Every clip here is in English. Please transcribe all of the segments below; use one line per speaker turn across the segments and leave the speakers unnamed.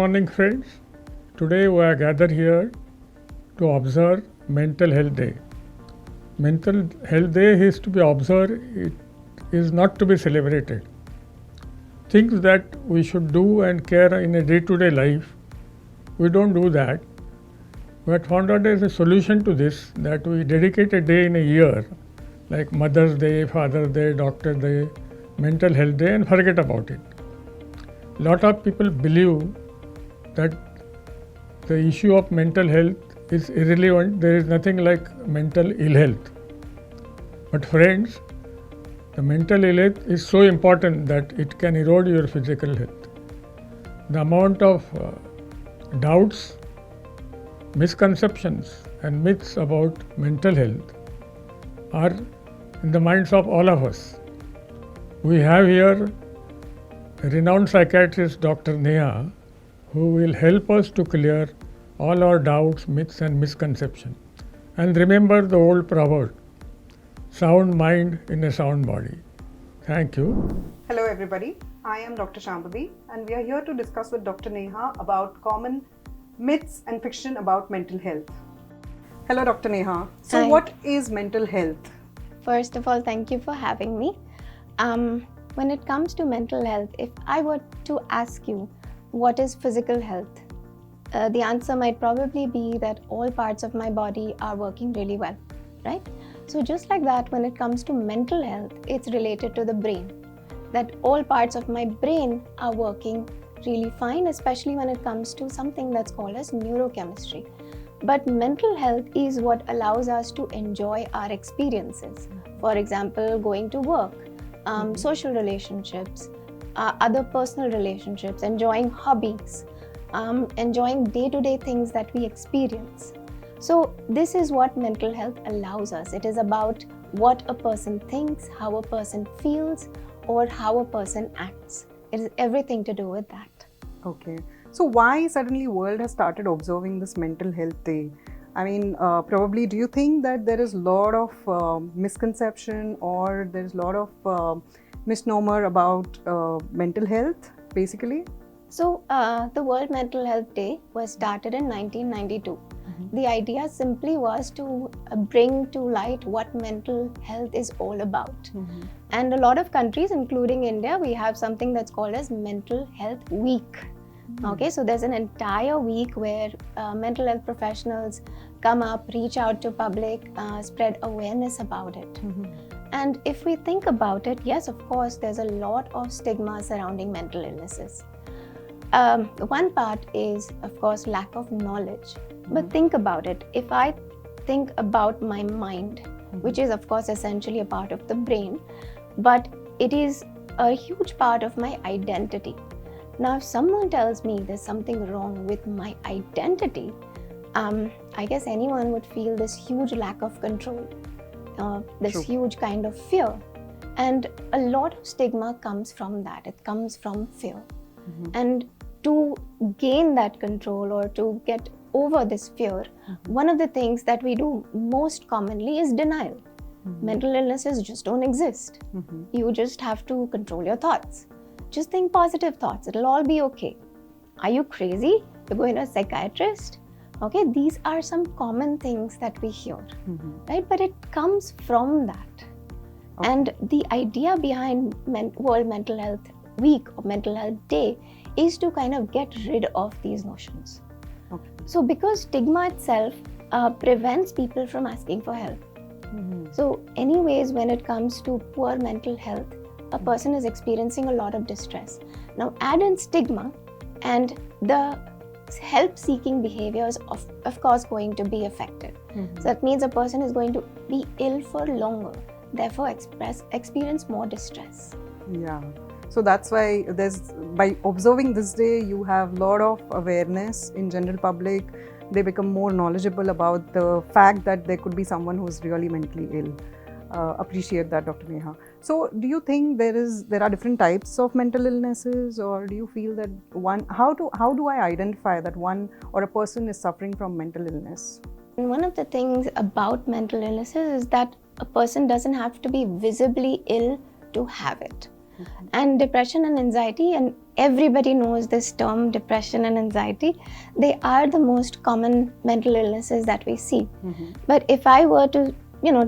morning, friends. Today we are gathered here to observe Mental Health Day. Mental Health Day is to be observed, it is not to be celebrated. Things that we should do and care in a day-to-day life, we don't do that. We had found out as a solution to this that we dedicate a day in a year, like Mother's Day, Father's Day, Doctor's Day, Mental Health Day, and forget about it. Lot of people believe that the issue of mental health is irrelevant. There is nothing like mental ill health. But friends, the mental ill health is so important that it can erode your physical health. The amount of doubts, misconceptions and myths about mental health are in the minds of all of us. We have here a renowned psychiatrist, Dr. Neha, who will help us to clear all our doubts, myths and misconceptions. And remember the old proverb, sound mind in a sound body. Thank you.
Hello everybody, I am Dr. Shambhavi and we are here to discuss with Dr. Neha about common myths and fiction about mental health. Hello Dr. Neha. So
Hi.
what is mental health?
First of all, thank you for having me. When it comes to mental health, if I were to ask you what is physical health, the answer might probably be that all parts of my body are working really well, right? So just like that, when it comes to mental health, it's related to the brain, that all parts of my brain are working really fine, especially when it comes to something that's called as neurochemistry. But mental health is what allows us to enjoy our experiences. For example, going to work, social relationships, other personal relationships, enjoying hobbies, enjoying day-to-day things that we experience. So this is what mental health allows us. It is about what a person thinks, how a person feels, or how a person acts. It is everything to do with that.
Okay. So why suddenly world has started observing this mental health day? I mean, probably do you think that there is a lot of misconception or there is a lot of misnomer about mental health basically?
So the World Mental Health Day was started in 1992. The idea simply was to bring to light what mental health is all about. And a lot of countries, including India, we have something that's called as Mental Health Week. Okay, so there's an entire week where mental health professionals come up, reach out to public, spread awareness about it. And if we think about it, yes, of course, there's a lot of stigma surrounding mental illnesses. One part is, of course, lack of knowledge. But think about it. If I think about my mind, which is, of course, essentially a part of the brain, but it is a huge part of my identity. Now, if someone tells me there's something wrong with my identity, I guess anyone would feel this huge lack of control, this
True.
huge kind of fear. And a lot of stigma comes from that. It comes from fear. And to gain that control or to get over this fear, one of the things that we do most commonly is denial. Mental illnesses just don't exist. You just have to control your thoughts. Just think positive thoughts, it'll all be okay. Are you crazy? You're going to a psychiatrist? Okay, these are some common things that we hear, right? But it comes from that.
Okay.
And the idea behind World Mental Health Week or Mental Health Day is to kind of get rid of these notions.
Okay.
So because stigma itself prevents people from asking for help. So anyways, when it comes to poor mental health, a person is experiencing a lot of distress. Now add in stigma and the help-seeking behaviors of course going to be affected. So that means a person is going to be ill for longer, therefore experience more distress.
Yeah. So that's why by observing this day, you have a lot of awareness in general public. They become more knowledgeable about the fact that there could be someone who's really mentally ill. Appreciate that, Dr. Neha. So do you think there are different types of mental illnesses, or do you feel that how do I identify that one or a person is suffering from mental illness?
And one of the things about mental illnesses is that a person doesn't have to be visibly ill to have it. And depression and anxiety, and everybody knows this term, depression and anxiety, they are the most common mental illnesses that we see. But if I were to,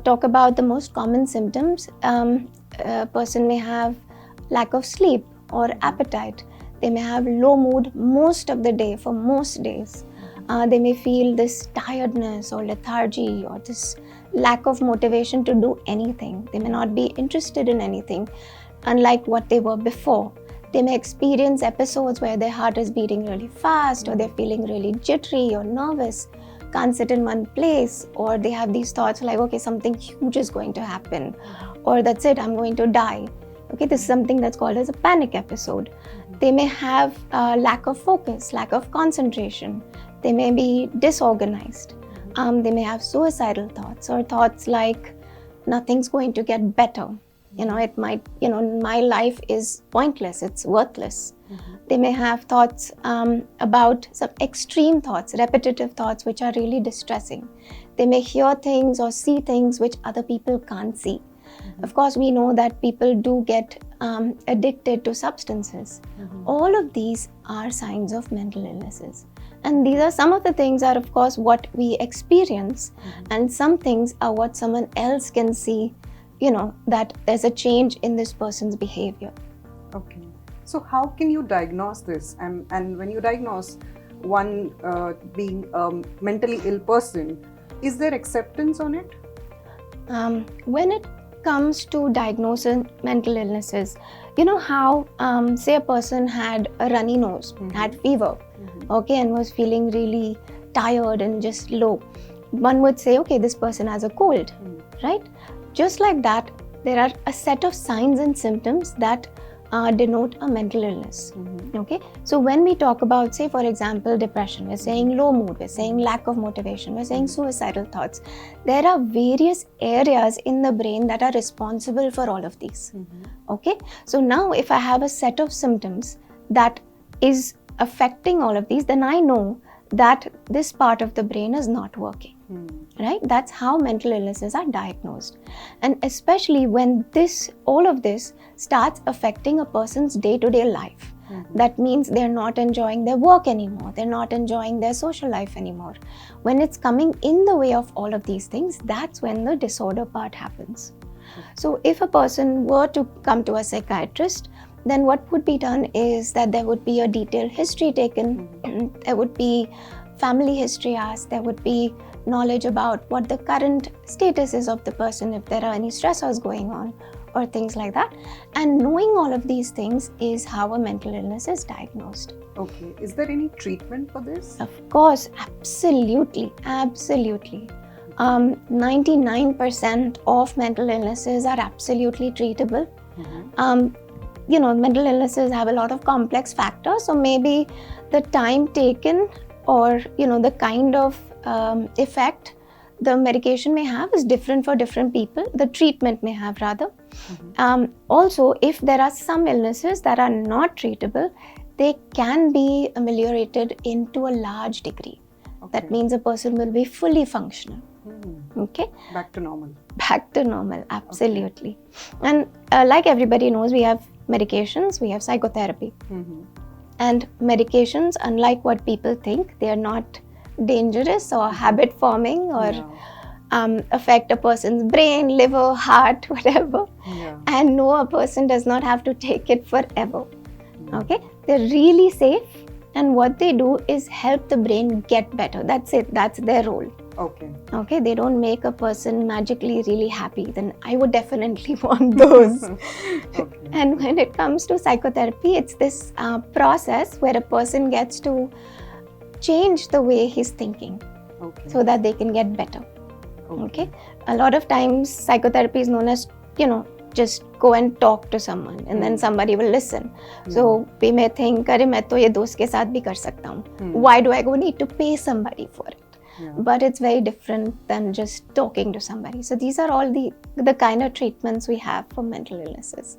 talk about the most common symptoms, a person may have lack of sleep or appetite. They may have low mood most of the day for most days. They may feel this tiredness or lethargy or this lack of motivation to do anything. They may not be interested in anything, unlike what they were before. They may experience episodes where their heart is beating really fast, or they're feeling really jittery or nervous, can't sit in one place, or they have these thoughts like, okay, something huge is going to happen, or that's it, I'm going to die. Okay, this is something that's called as a panic episode. They may have lack of focus, lack of concentration. They may be disorganized. They may have suicidal thoughts, or thoughts like nothing's going to get better. It might, my life is pointless, it's worthless. They may have thoughts about some extreme thoughts, repetitive thoughts, which are really distressing. They may hear things or see things which other people can't see. Of course, we know that people do get addicted to substances. All of these are signs of mental illnesses. And these are some of the things are, of course, what we experience. And some things are what someone else can see, that there's a change in this person's behavior.
Okay. So how can you diagnose this? And when you diagnose one being a mentally ill person, is there acceptance on it?
When it comes to diagnosing mental illnesses, you know how, say a person had a runny nose, had fever, okay, and was feeling really tired and just low. One would say, okay, this person has a cold, right? Just like that, there are a set of signs and symptoms that denote a mental illness. Okay, so when we talk about, say for example, depression, we're saying low mood, we're saying lack of motivation, we're saying suicidal thoughts. There are various areas in the brain that are responsible for all of these. Okay, so now if I have a set of symptoms that is affecting all of these, then I know that this part of the brain is not working. Right? That's how mental illnesses are diagnosed. And especially when all of this starts affecting a person's day-to-day life. That means they're not enjoying their work anymore. They're not enjoying their social life anymore. When it's coming in the way of all of these things, that's when the disorder part happens. So if a person were to come to a psychiatrist, then what would be done is that there would be a detailed history taken. There would be family history asked. There would be knowledge about what the current status is of the person, if there are any stressors going on or things like that. And knowing all of these things is how a mental illness is diagnosed.
Okay. Is there any treatment for this?
Of course, absolutely. 99% of mental illnesses are absolutely treatable. Mental illnesses have a lot of complex factors, so maybe the time taken or the kind of effect the medication may have is different for different people. The treatment may have rather. Also, if there are some illnesses that are not treatable, they can be ameliorated into a large degree. That means a person will be fully functional. Okay?
Back to normal.
Back to normal, absolutely. And like everybody knows, we have medications, we have psychotherapy. And medications, unlike what people think, they are not dangerous or habit forming or affect a person's brain, liver, heart, whatever. And no, a person does not have to take it forever. Okay, they're really safe, and what they do is help the brain get better. That's it, that's their role. Okay, they don't make a person magically really happy. Then I would definitely want those. And when it comes to psychotherapy, it's this process where a person gets to change the way he's thinking so that they can get better. Okay, a lot of times psychotherapy is known as, just go and talk to someone and then somebody will listen. So we may think, "Arey, main to ye dost ke saath bhi kar sakta hu. Why do I need to pay somebody for it?" But it's very different than just talking to somebody. So these are all the kind of treatments we have for mental illnesses.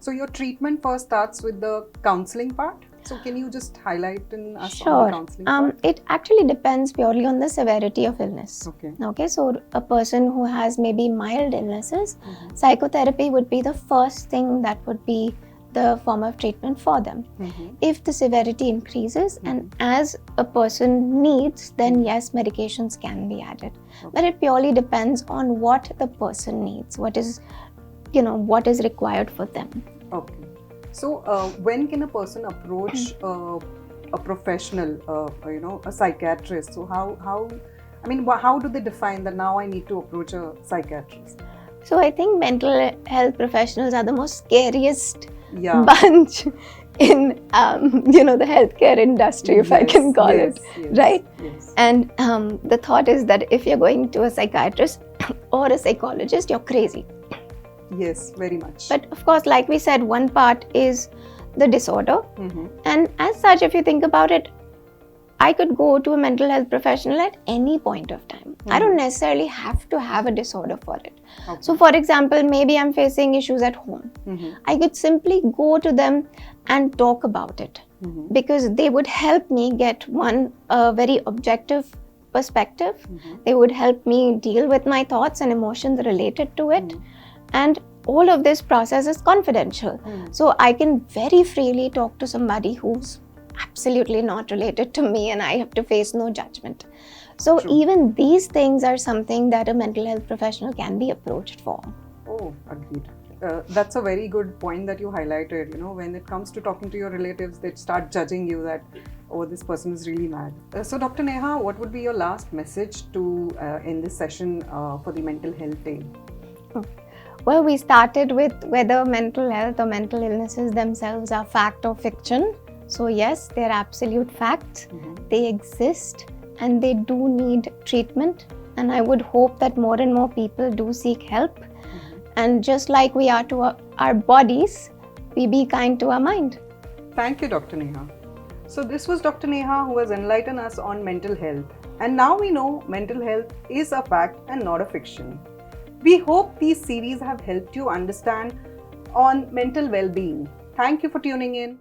So your treatment first starts with the counseling part? So can you just highlight in us on the
Sure.
counseling part?
It actually depends purely on the severity of illness.
Okay.
Okay, so a person who has maybe mild illnesses,
Mhm.
psychotherapy would be the first thing that would be the form of treatment for them.
Mhm.
If the severity increases and as a person needs, then yes, medications can be added. But it purely depends on what the person needs, what is required for them.
Okay. So when can a person approach a professional, a psychiatrist? So how do they define that now I need to approach a psychiatrist?
So I think mental health professionals are the most scariest
Yeah.
bunch in the healthcare industry, if I can call it, right?
Yes.
And the thought is that if you're going to a psychiatrist or a psychologist, you're crazy.
Yes, very much.
But of course, like we said, one part is the disorder, and as such, if you think about it, I could go to a mental health professional at any point of time. I don't necessarily have to have a disorder for it.
Okay.
So for example, maybe I'm facing issues at home. I could simply go to them and talk about it, because they would help me get a very objective perspective. They would help me deal with my thoughts and emotions related to it. And all of this process is confidential. So I can very freely talk to somebody who's absolutely not related to me, and I have to face no judgment. So even these things are something that a mental health professional can be approached for.
Oh, agreed. That's a very good point that you highlighted. When it comes to talking to your relatives, they start judging you that, oh, this person is really mad. So Dr. Neha, what would be your last message to end this session for the Mental Health Day?
Well, we started with whether mental health or mental illnesses themselves are fact or fiction. So yes, they're absolute facts. They exist and they do need treatment. And I would hope that more and more people do seek help. And just like we are to our bodies, we be kind to our mind.
Thank you, Dr. Neha. So this was Dr. Neha, who has enlightened us on mental health. And now we know mental health is a fact and not a fiction. We hope these series have helped you understand on mental well-being. Thank you for tuning in.